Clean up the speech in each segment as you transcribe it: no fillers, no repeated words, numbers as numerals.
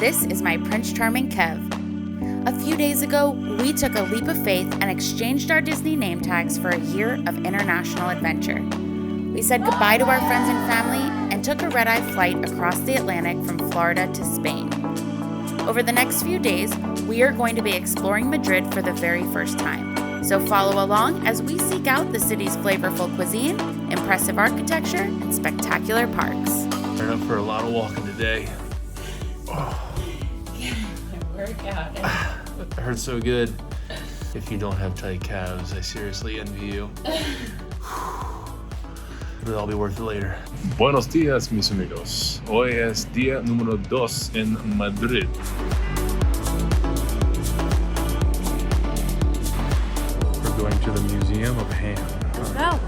This is my Prince Charming Kev. A few days ago, we took a leap of faith and exchanged our Disney name tags for a year of international adventure. We said goodbye to our friends and family and took a red-eye flight across the Atlantic from Florida to Spain. Over the next few days, we are going to be exploring Madrid for the very first time. So follow along as we seek out the city's flavorful cuisine, impressive architecture, and spectacular parks. We're up for a lot of walking today. Workout. It hurts so good. If you don't have tight calves, I seriously envy you. It'll all be worth it later. Buenos días, mis amigos. Hoy es día número 2 en Madrid. We're going to the Museum of Ham. Go!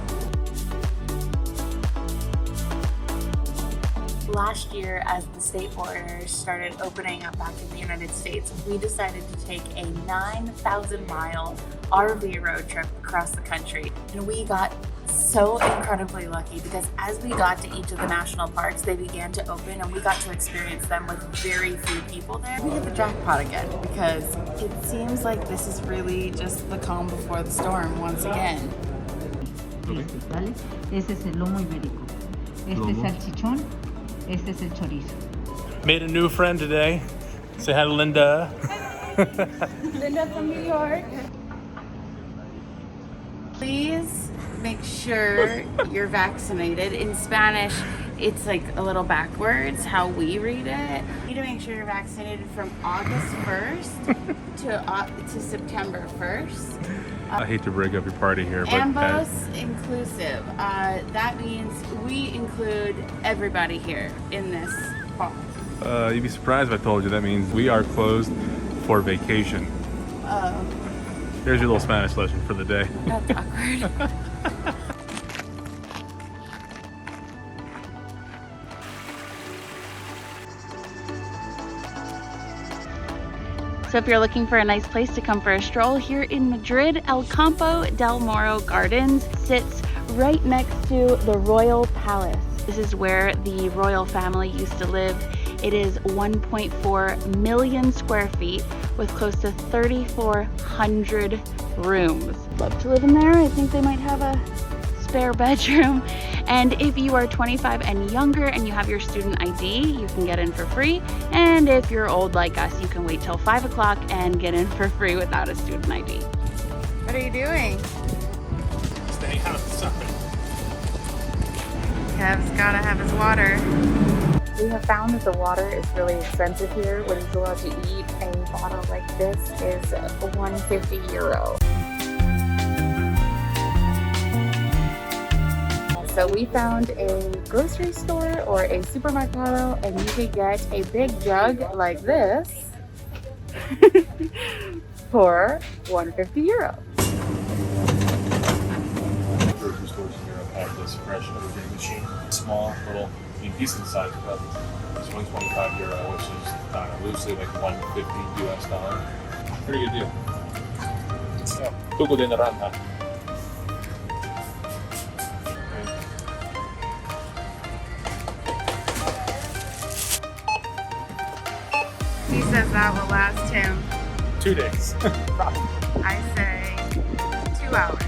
Last year, as the state borders started opening up back in the United States, we decided to take a 9,000-mile RV road trip across the country. And we got so incredibly lucky because as we got to each of the national parks, they began to open and we got to experience them with very few people there. We hit the jackpot again because it seems like this is really just the calm before the storm once again. Ese es el lomo ibérico. Este es salchichón. Este es el chorizo. Made a new friend today. Say hi to Linda. Linda from New York. Please make sure you're vaccinated. In Spanish, it's like a little backwards how we read it. You need to make sure you're vaccinated from August 1st to September 1st. I hate to break up your party here, but Ambos inclusive. That means we include everybody here in this park. you'd be surprised if I told you that means we are closed for vacation. Oh, There's your little Spanish lesson for the day. that's awkward. So if you're looking for a nice place to come for a stroll here in Madrid, El Campo del Moro Gardens sits right next to the Royal Palace. This is where the royal family used to live. It is 1.4 million square feet with close to 3,400 rooms. Love to live in there. I think they might have a spare bedroom. And if you are 25 and younger and you have your student ID, you can get in for free. And if you're old like us, you can wait till 5 o'clock and get in for free without a student ID. What are you doing? Staying outside. Kev's gotta have his water. We have found that the water is really expensive here. When you go out to eat, a bottle like this is €150. So we found a grocery store or a supermercado and you could get a big jug like this for €150. Grocery stores in Europe have this fresh everything machine. Small, little, decent sized cup. It's only €25, which is loosely like $150. Pretty good deal. Jugo de naranja. He says that will last him, 2 days. I say, 2 hours.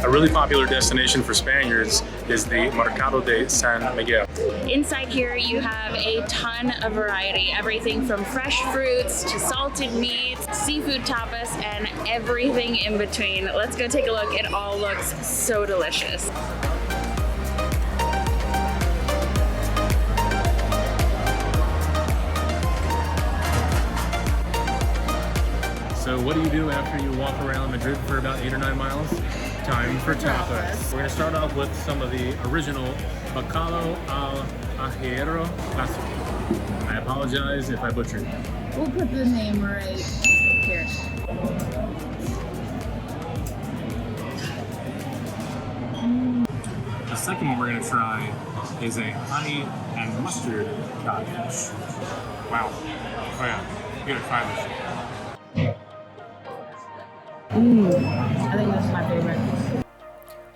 A really popular destination for Spaniards is the Mercado de San Miguel. Inside here you have a ton of variety, everything from fresh fruits to salted meats, seafood tapas, and everything in between. Let's go take a look. It all looks so delicious. So what do you do after you walk around Madrid for about 8 or 9 miles? Time for tapas. We're gonna start off with some of the original bacalao al ajero clásico. I apologize if I butchered it. We'll put the name right here. The second one we're gonna try is a honey and mustard cottage. Wow. Oh yeah, you gotta try this. I think this is my favorite.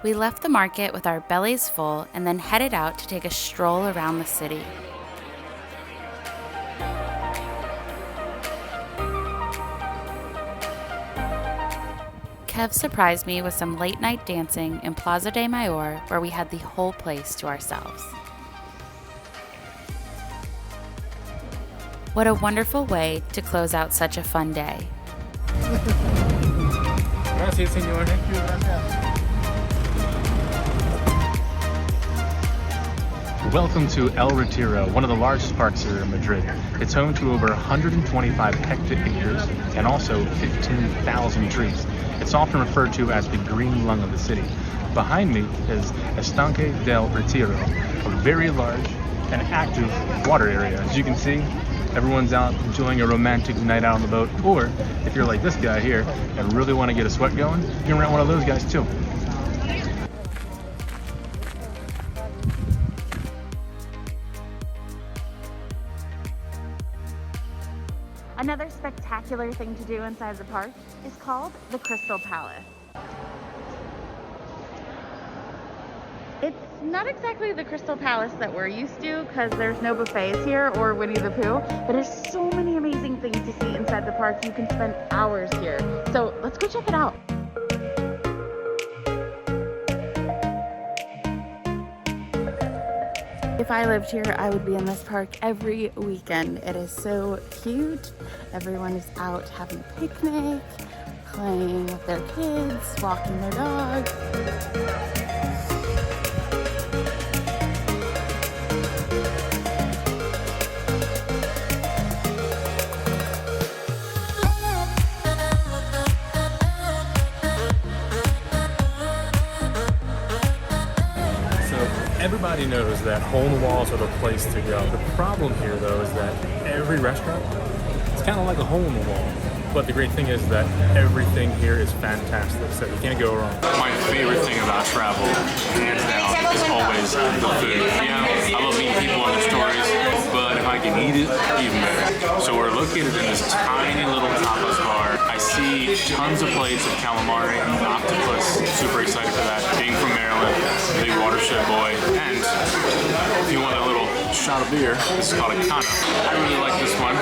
We left the market with our bellies full and then headed out to take a stroll around the city. Kev surprised me with some late night dancing in Plaza de Mayor, where we had the whole place to ourselves. What a wonderful way to close out such a fun day. Gracias, señor. Welcome to El Retiro, one of the largest parks here in Madrid. It's home to over 125 hectares and also 15,000 trees. It's often referred to as the green lung of the city. Behind me is Estanque del Retiro, a very large and active water area. As you can see, everyone's out enjoying a romantic night out on the boat, or if you're like this guy here and really want to get a sweat going, you can rent one of those guys too. Another spectacular thing to do inside the park is called the Crystal Palace. It's not exactly the Crystal Palace that we're used to because there's no buffets here or Winnie the Pooh, but there's so many amazing things to see inside the park. You can spend hours here. So let's go check it out. If I lived here, I would be in this park every weekend. It is so cute. Everyone is out having a picnic, playing with their kids, walking their dog. Everybody knows that hole in the walls are the place to go. The problem here, though, is that every restaurant, it's kind of like a hole in the wall. But the great thing is that everything here is fantastic, so you can't go wrong. My favorite thing about travel, hands down, is always the food. Yeah, I love meeting people on their stories, but if I can eat it, even better. So we're located in this tiny little tapas bar. I see tons of plates of calamari, octopus, super excited for that. Being from Maryland, big watershed boy, and if you want a little shot of beer, this is called a cana. I really like this one. I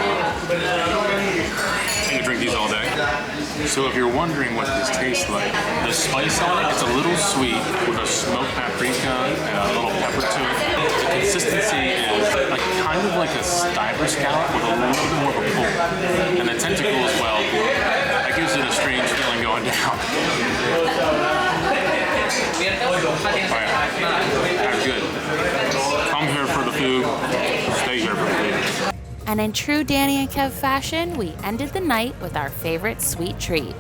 can drink these all day. So if you're wondering what this tastes like, the spice on it, it's a little sweet with a smoked paprika and a little pepper to it. The consistency is like kind of like a Stiver scallop with a little bit more of a pull. And the tentacle as well. That gives it a strange feeling going down. Alright, good. Come here for the food, stay here for the food. And in true Danny and Kev fashion, we ended the night with our favorite sweet treat.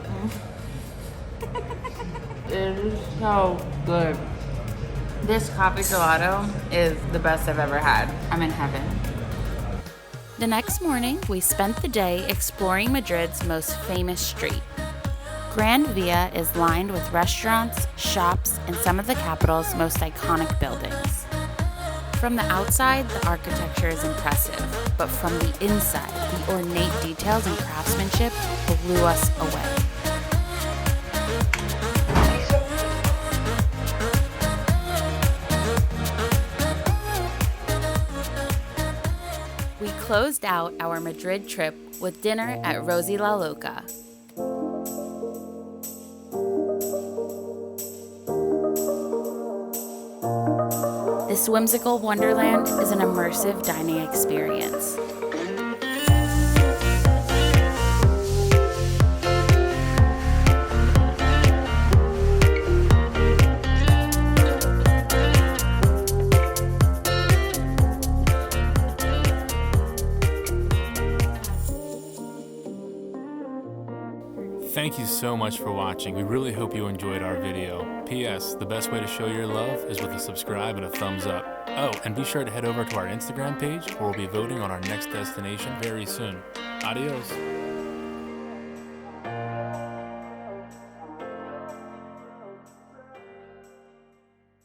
It is so good. This coffee gelato is the best I've ever had. I'm in heaven. The next morning, we spent the day exploring Madrid's most famous street. Grand Via is lined with restaurants, shops, and some of the capital's most iconic buildings. From the outside, the architecture is impressive, but from the inside, the ornate details and craftsmanship blew us away. We closed out our Madrid trip with dinner at Rosy La Loca. This whimsical wonderland is an immersive dining experience. Thank you so much for watching. We really hope you enjoyed our video. P.S. The best way to show your love is with a subscribe and a thumbs up. Oh, and be sure to head over to our Instagram page where we'll be voting on our next destination very soon. Adios.